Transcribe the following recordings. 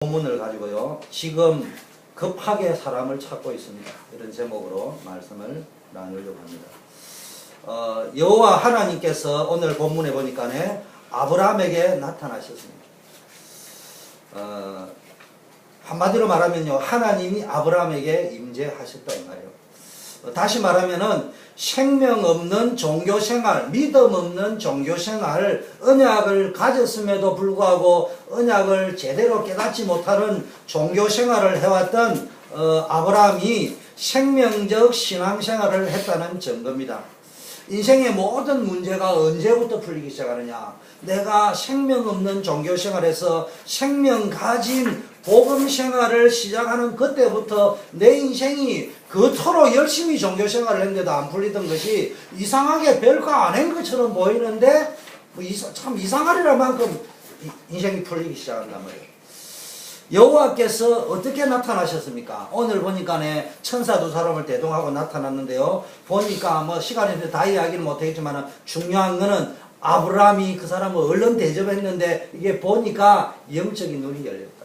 본문을 가지고요. 지금 급하게 사람을 찾고 있습니다. 이런 제목으로 말씀을 나누려고 합니다. 여호와 하나님께서 오늘 본문에 보니까 아브라함에게 나타나셨습니다. 한마디로 말하면요, 하나님이 아브라함에게 임재하셨다 이 말이에요. 다시 말하면은 생명 없는 종교생활, 믿음 없는 종교생활, 언약을 가졌음에도 불구하고 언약을 제대로 깨닫지 못하는 종교생활을 해왔던 아브라함이 생명적 신앙생활을 했다는 증거입니다. 인생의 모든 문제가 언제부터 풀리기 시작하느냐? 내가 생명 없는 종교생활에서 생명 가진 복음생활을 시작하는 그때부터 내 인생이 그토록 열심히 종교생활을 했는데도 안 풀리던 것이 이상하게 별거 안 한 것처럼 보이는데 참 이상하리라 만큼 인생이 풀리기 시작한단 말이에요. 여호와께서 어떻게 나타나셨습니까? 오늘 보니까 천사 두 사람을 대동하고 나타났는데요. 보니까 뭐 시간이 다 이야기는 못하겠지만 중요한 거는 아브라함이 그 사람을 얼른 대접했는데 이게 보니까 영적인 눈이 열렸다.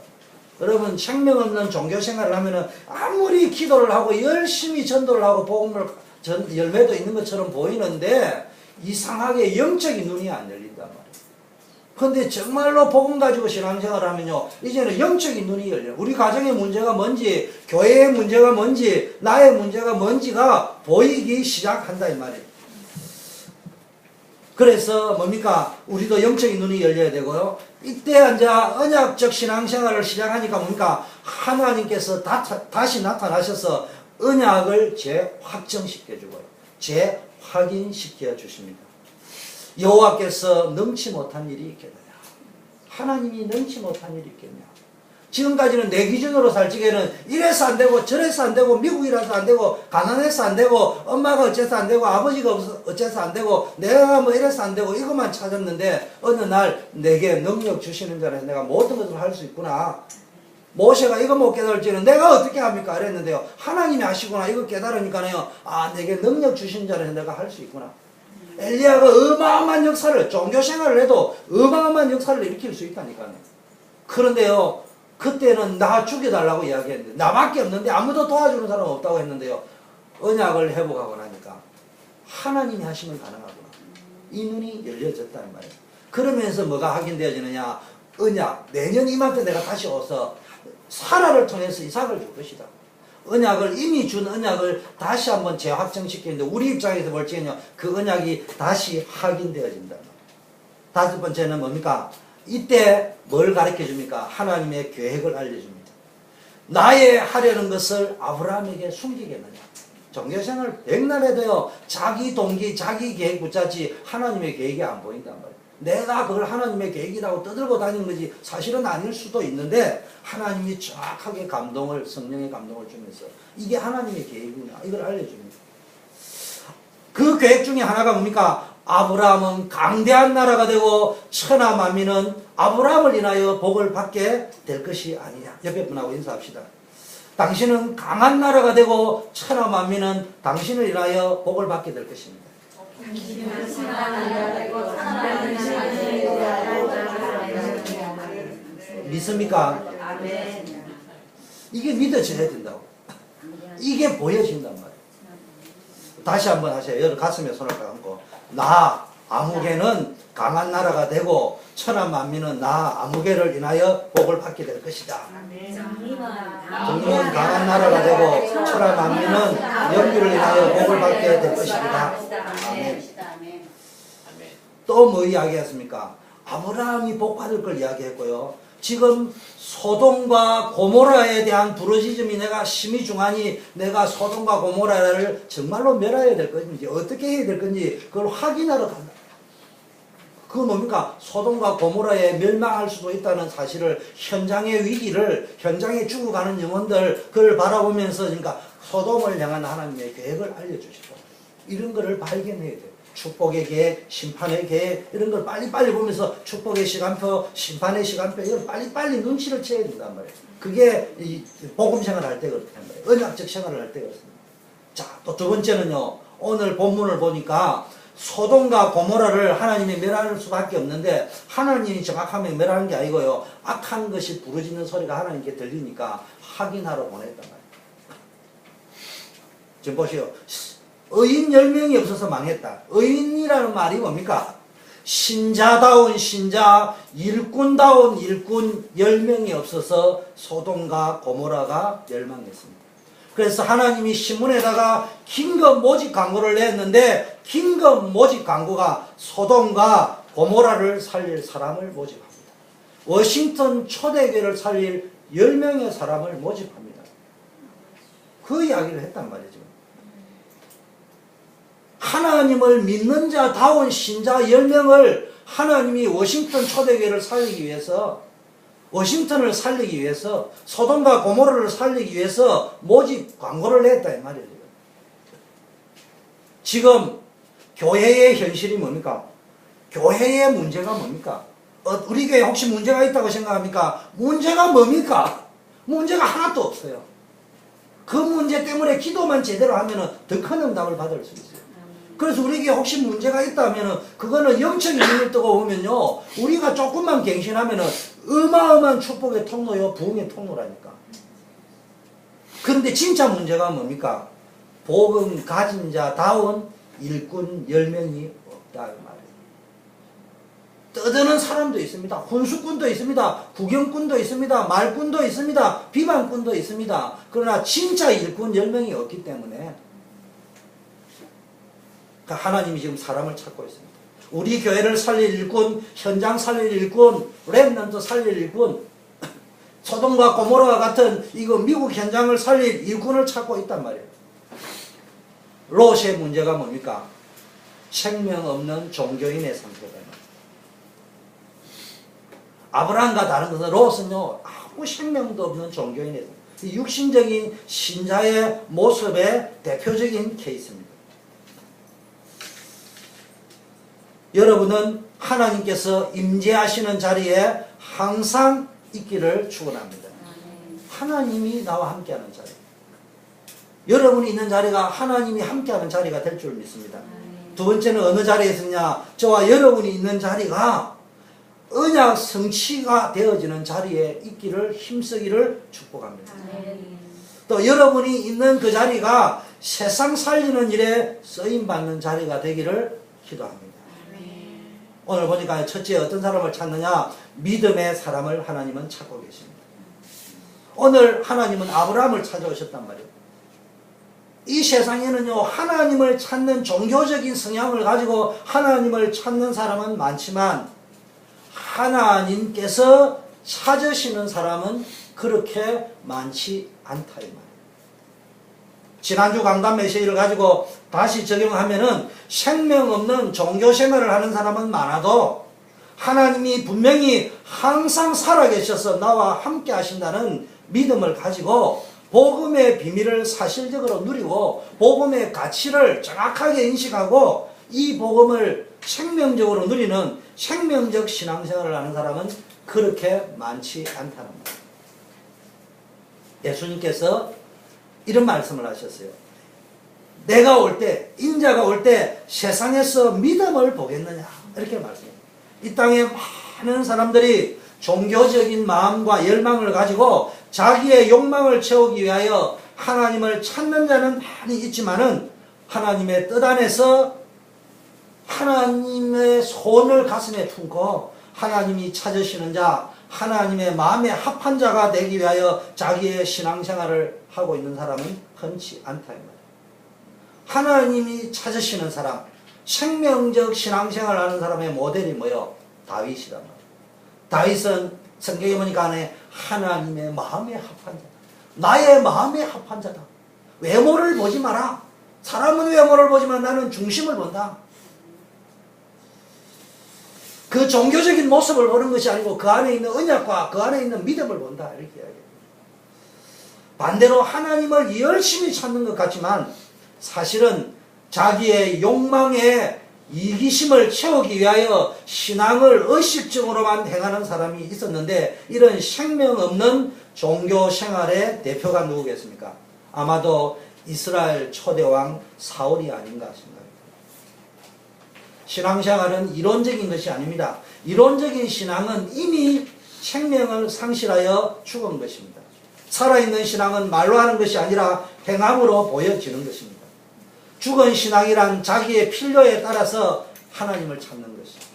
여러분, 생명 없는 종교생활을 하면은 아무리 기도를 하고 열심히 전도를 하고 복음을 열매도 있는 것처럼 보이는데 이상하게 영적인 눈이 안 열린단 말이에요. 근데 정말로 복음 가지고 신앙생활을 하면요, 이제는 영적인 눈이 열려요. 우리 가정의 문제가 뭔지, 교회의 문제가 뭔지, 나의 문제가 뭔지가 보이기 시작한다 이 말이에요. 그래서 뭡니까? 우리도 영적인 눈이 열려야 되고요. 이때 이제 언약적 신앙생활을 시작하니까 뭡니까? 하나님께서 다시 나타나셔서 언약을 재확정시켜주고요. 재확인시켜 주십니다. 여호와께서 능치 못한 일이 있겠느냐? 하나님이 능치 못한 일이 있겠냐? 지금까지는 내 기준으로 살 적에는 이래서 안 되고 저래서 안 되고 미국이라서 안 되고 가난해서 안 되고 엄마가 어째서 안 되고 아버지가 어째서 안 되고 내가 뭐 이래서 안 되고 이것만 찾았는데 어느 날 내게 능력 주시는 자라 내가 모든 것을 할 수 있구나. 모세가 이거 못 깨달을지는 내가 어떻게 합니까? 이랬는데요. 하나님이 아시구나. 이거 깨달으니까요. 아, 내게 능력 주신 자라 내가 할 수 있구나. 엘리야가 어마어마한 역사를, 종교생활을 해도 어마어마한 역사를 일으킬 수 있다니까요. 그런데요, 그때는 나 죽여달라고 이야기했는데, 나밖에 없는데 아무도 도와주는 사람 없다고 했는데요, 언약을 회복하고 나니까 하나님이 하시면 가능하구나. 이 눈이 열려졌다는 말이에요. 그러면서 뭐가 확인되어지느냐? 언약, 내년 이맘때 내가 다시 와서 사라를 통해서 이삭을 줄 것이다. 언약을, 이미 준 언약을 다시 한번 재확정시키는데 우리 입장에서 볼 적에는요, 그 언약이 다시 확인되어진다. 다섯 번째는 뭡니까? 이때 뭘 가르쳐 줍니까? 하나님의 계획을 알려줍니다. 나의 하려는 것을 아브라함에게 숨기겠느냐? 종교생활 백날 해도요, 자기 동기, 자기 계획 붙잡지 하나님의 계획이 안 보인단 말이에요. 내가 그걸 하나님의 계획이라고 떠들고 다니는 거지 사실은 아닐 수도 있는데 하나님이 정확하게 감동을, 성령의 감동을 주면서 이게 하나님의 계획이구나, 이걸 알려줍니다. 그 계획 중에 하나가 뭡니까? 아브라함은 강대한 나라가 되고 천하 만민은 아브라함을 인하여 복을 받게 될 것이 아니냐. 옆에 분하고 인사합시다. 당신은 강한 나라가 되고 천하 만민은 당신을 인하여 복을 받게 될 것입니다. 믿습니까? 이게 믿어져야 된다고. 이게 보여진단 말이에요. 다시 한번 하세요. 여러분 가슴에 손을 감고. 나 아무개는 강한 나라가 되고 천하 만민은 나 아무개를 인하여 복을 받게 될 것이다. 정님은 강한 나라가 되고 천하 만민은 영규를 인하여 복을 받게 될 것입니다. 아멘. 또 뭐 이야기했습니까? 아브라함이 복 받을 걸 이야기했고요. 지금 소돔과 고모라에 대한 부르짖음이 내가 심히 중하니 내가 소돔과 고모라를 정말로 멸해야 될 건지 어떻게 해야 될 건지 그걸 확인하러 간다. 그건 뭡니까? 소돔과 고모라에 멸망할 수도 있다는 사실을, 현장의 위기를, 현장에 죽어가는 영혼들 그걸 바라보면서 그러니까 소돔을 향한 하나님의 계획을 알려주시고 이런 거를 발견해야 돼요. 축복의 계획, 심판의 계획 이런 걸 빨리빨리 보면서 축복의 시간표, 심판의 시간표 이걸 빨리빨리 눈치를 채야 된단 말이에요. 그게 이 복음 생활을 할 때 그렇단 말이에요. 언약적 생활을 할 때 그렇습니다. 자, 또 두 번째는요, 오늘 본문을 보니까 소돔과 고모라를 하나님이 멸할 수밖에 없는데 하나님이 정확하면 멸하는 게 아니고요. 악한 것이 부르짖는 소리가 하나님께 들리니까 확인하러 보냈단 말이에요. 지금 보시오. 의인 10명이 없어서 망했다. 의인이라는 말이 뭡니까? 신자다운 신자, 일꾼다운 일꾼 10명이 없어서 소돔과 고모라가 멸망했습니다. 그래서 하나님이 신문에다가 긴급 모집 광고를 냈는데 긴급 모집 광고가 소돔과 고모라를 살릴 사람을 모집합니다. 워싱턴 초대교회를 살릴 10명의 사람을 모집합니다. 그 이야기를 했단 말이죠. 하나님을 믿는 자다운 신자 10명을 하나님이 워싱턴 초대교회를 살리기 위해서, 워싱턴을 살리기 위해서, 소돔과 고모라를 살리기 위해서 모집 광고를 냈다 이 말이에요. 지금 교회의 현실이 뭡니까? 교회의 문제가 뭡니까? 우리 교회 혹시 문제가 있다고 생각합니까? 문제가 뭡니까? 문제가 하나도 없어요. 그 문제 때문에 기도만 제대로 하면 더 큰 응답을 받을 수 있어요. 그래서 우리 교회 혹시 문제가 있다면 그거는 영적인 눈을 뜨고 보면요, 우리가 조금만 갱신하면 어마어마한 축복의 통로요, 부흥의 통로라니까. 그런데 진짜 문제가 뭡니까? 복음 가진 자다운 일꾼 10명이 없다 이 말이에요. 떠드는 사람도 있습니다. 훈수꾼도 있습니다. 구경꾼도 있습니다. 말꾼도 있습니다. 비방꾼도 있습니다. 그러나 진짜 일꾼 10명이 없기 때문에 하나님이 지금 사람을 찾고 있습니다. 우리 교회를 살릴 일꾼, 현장 살릴 일꾼, 렘넌트 살릴 일꾼, 소돔과 고모라와 같은 이거 미국 현장을 살릴 일꾼을 찾고 있단 말이에요. 롯의 문제가 뭡니까? 생명 없는 종교인의 상태다. 아브라함과 다른 것은 롯은요, 아무 생명도 없는 종교인의 상태. 육신적인 신자의 모습의 대표적인 케이스입니다. 여러분은 하나님께서 임재하시는 자리에 항상 있기를 축원합니다. 하나님이 나와 함께하는 자리. 여러분이 있는 자리가 하나님이 함께하는 자리가 될 줄 믿습니다. 두 번째는 어느 자리에 있느냐? 저와 여러분이 있는 자리가 언약 성취가 되어지는 자리에 있기를 힘쓰기를 축복합니다. 또 여러분이 있는 그 자리가 세상 살리는 일에 쓰임받는 자리가 되기를 기도합니다. 오늘 보니까 첫째 어떤 사람을 찾느냐? 믿음의 사람을 하나님은 찾고 계십니다. 오늘 하나님은 아브라함을 찾아오셨단 말이에요. 이 세상에는요, 하나님을 찾는 종교적인 성향을 가지고 하나님을 찾는 사람은 많지만 하나님께서 찾으시는 사람은 그렇게 많지 않다 이 말이에요. 지난주 강단 메시지를 가지고 다시 적용하면은 생명 없는 종교 생활을 하는 사람은 많아도 하나님이 분명히 항상 살아계셔서 나와 함께 하신다는 믿음을 가지고 복음의 비밀을 사실적으로 누리고 복음의 가치를 정확하게 인식하고 이 복음을 생명적으로 누리는 생명적 신앙생활을 하는 사람은 그렇게 많지 않다는 말이에요. 예수님께서 이런 말씀을 하셨어요. 내가 올 때, 인자가 올 때 세상에서 믿음을 보겠느냐 이렇게 말씀해요. 이 땅에 많은 사람들이 종교적인 마음과 열망을 가지고 자기의 욕망을 채우기 위하여 하나님을 찾는 자는 많이 있지만은 하나님의 뜻 안에서 하나님의 손을 가슴에 품고 하나님이 찾으시는 자, 하나님의 마음에 합한 자가 되기 위하여 자기의 신앙생활을 하고 있는 사람은 흔치 않다 이 말이에요. 하나님이 찾으시는 사람, 생명적 신앙생활을 하는 사람의 모델이 뭐요? 다윗이란 말이에요. 다윗은 성경에 보니까 안에 하나님의 마음에 합한 자다. 나의 마음에 합한 자다. 외모를 보지 마라. 사람은 외모를 보지만 나는 중심을 본다. 그 종교적인 모습을 보는 것이 아니고 그 안에 있는 언약과 그 안에 있는 믿음을 본다. 이렇게 이야기해요. 반대로 하나님을 열심히 찾는 것 같지만 사실은 자기의 욕망에 이기심을 채우기 위하여 신앙을 의식적으로만 행하는 사람이 있었는데 이런 생명 없는 종교 생활의 대표가 누구겠습니까? 아마도 이스라엘 초대왕 사울이 아닌가 생각합니다. 신앙생활은 이론적인 것이 아닙니다. 이론적인 신앙은 이미 생명을 상실하여 죽은 것입니다. 살아있는 신앙은 말로 하는 것이 아니라 행함으로 보여지는 것입니다. 죽은 신앙이란 자기의 필요에 따라서 하나님을 찾는 것입니다.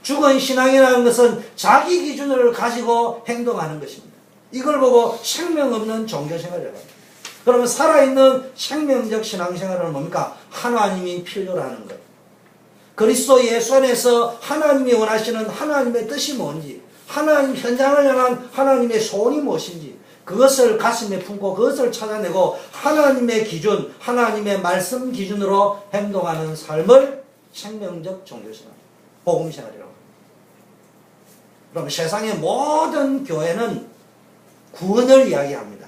죽은 신앙이라는 것은 자기 기준을 가지고 행동하는 것입니다. 이걸 보고 생명 없는 종교생활이라고 합니다. 그러면 살아있는 생명적 신앙생활은 뭡니까? 하나님이 필요로 하는 것. 그리스도 예수 안에서 하나님이 원하시는 하나님의 뜻이 뭔지, 하나님 현장을 향한 하나님의 소원이 무엇인지 그것을 가슴에 품고 그것을 찾아내고 하나님의 기준, 하나님의 말씀 기준으로 행동하는 삶을 생명적 종교생활, 복음생활이라고 합니다. 그럼 세상의 모든 교회는 구원을 이야기합니다.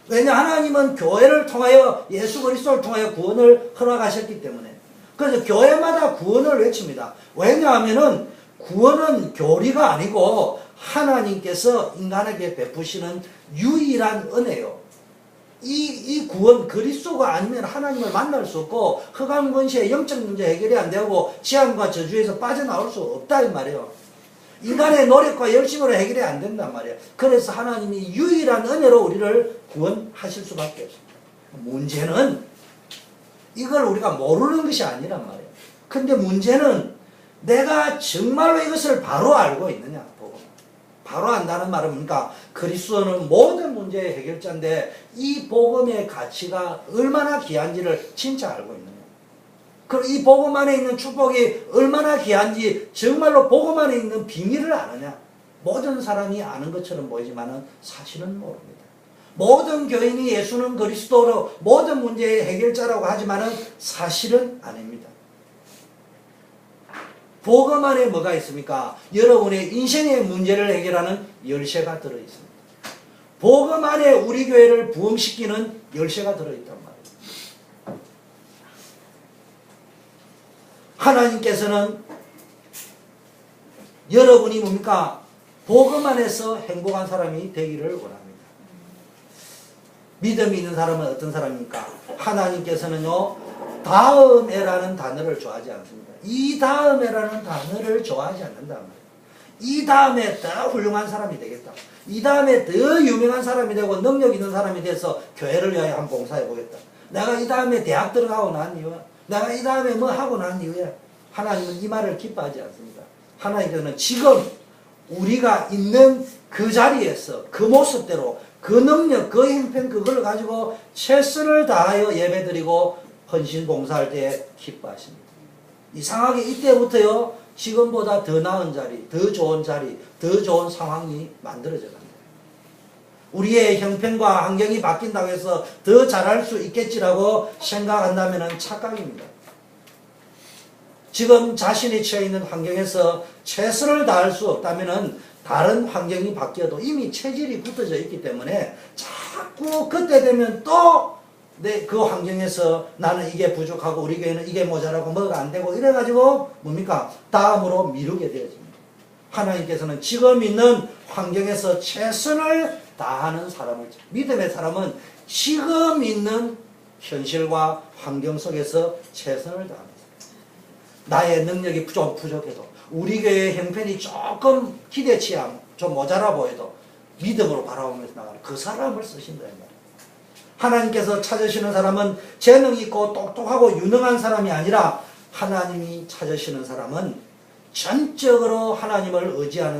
왜냐? 하나님은 교회를 통하여 예수 그리스도를 통하여 구원을 허락하셨기 때문에. 그래서 교회마다 구원을 외칩니다. 왜냐하면은 구원은 교리가 아니고 하나님께서 인간에게 베푸시는 유일한 은혜요. 이 구원 그리스도가 아니면 하나님을 만날 수 없고 흑암 권세의 영적 문제 해결이 안 되고 재앙과 저주에서 빠져나올 수 없다 이 말이에요. 인간의 노력과 열심으로 해결이 안 된단 말이에요. 그래서 하나님이 유일한 은혜로 우리를 구원하실 수밖에 없습니다. 문제는 이걸 우리가 모르는 것이 아니란 말이에요. 근데 문제는 내가 정말로 이것을 바로 알고 있느냐. 보고. 바로 안다는 말은 뭡니까? 그리스도는 모든 문제의 해결자인데 이 복음의 가치가 얼마나 귀한지를 진짜 알고 있느냐. 그리고 이 복음 안에 있는 축복이 얼마나 귀한지 정말로 복음 안에 있는 비밀을 아느냐. 모든 사람이 아는 것처럼 보이지만 사실은 모릅니다. 모든 교인이 예수는 그리스도로 모든 문제의 해결자라고 하지만 사실은 아닙니다. 복음 안에 뭐가 있습니까? 여러분의 인생의 문제를 해결하는 열쇠가 들어있습니다. 복음 안에 우리 교회를 부흥시키는 열쇠가 들어있단 말이에요. 하나님께서는 여러분이 뭡니까? 복음 안에서 행복한 사람이 되기를 원합니다. 믿음이 있는 사람은 어떤 사람입니까? 하나님께서는요, 다음에라는 단어를 좋아하지 않습니다. 이 다음에라는 단어를 좋아하지 않는단 말이에요. 이 다음에 더 훌륭한 사람이 되겠다. 이 다음에 더 유명한 사람이 되고 능력 있는 사람이 돼서 교회를 위하여 한번 봉사해 보겠다. 내가 이 다음에 대학 들어가고 난 이후에 내가 이 다음에 뭐 하고 난 이후에 하나님은 이 말을 기뻐하지 않습니다. 하나님께서는 지금 우리가 있는 그 자리에서 그 모습대로 그 능력, 그 형편 그걸 가지고 최선을 다하여 예배드리고 헌신 봉사할 때 기뻐하십니다. 이상하게 이때부터요 지금보다 더 나은 자리, 더 좋은 자리, 더 좋은 상황이 만들어져 갑니다. 우리의 형편과 환경이 바뀐다고 해서 더 잘할 수 있겠지라고 생각한다면 착각입니다. 지금 자신이 처해 있는 환경에서 최선을 다할 수 없다면 다른 환경이 바뀌어도 이미 체질이 굳어져 있기 때문에 자꾸 그때 되면 또 그 환경에서 나는 이게 부족하고 우리 교회는 이게 모자라고 뭐가 안 되고 이래가지고 뭡니까? 다음으로 미루게 되어집니다. 하나님께서는 지금 있는 환경에서 최선을 다하는 사람을, 믿음의 사람은 지금 있는 현실과 환경 속에서 최선을 다합니다. 나의 능력이 좀 부족해도 우리 교회의 형편이 조금 기대치 좀 모자라 보여도 믿음으로 바라보면서 나가는 그 사람을 쓰신다 이 말이에요. 하나님께서 찾으시는 사람은 재능 있고 똑똑하고 유능한 사람이 아니라 하나님이 찾으시는 사람은 전적으로 하나님을 의지하는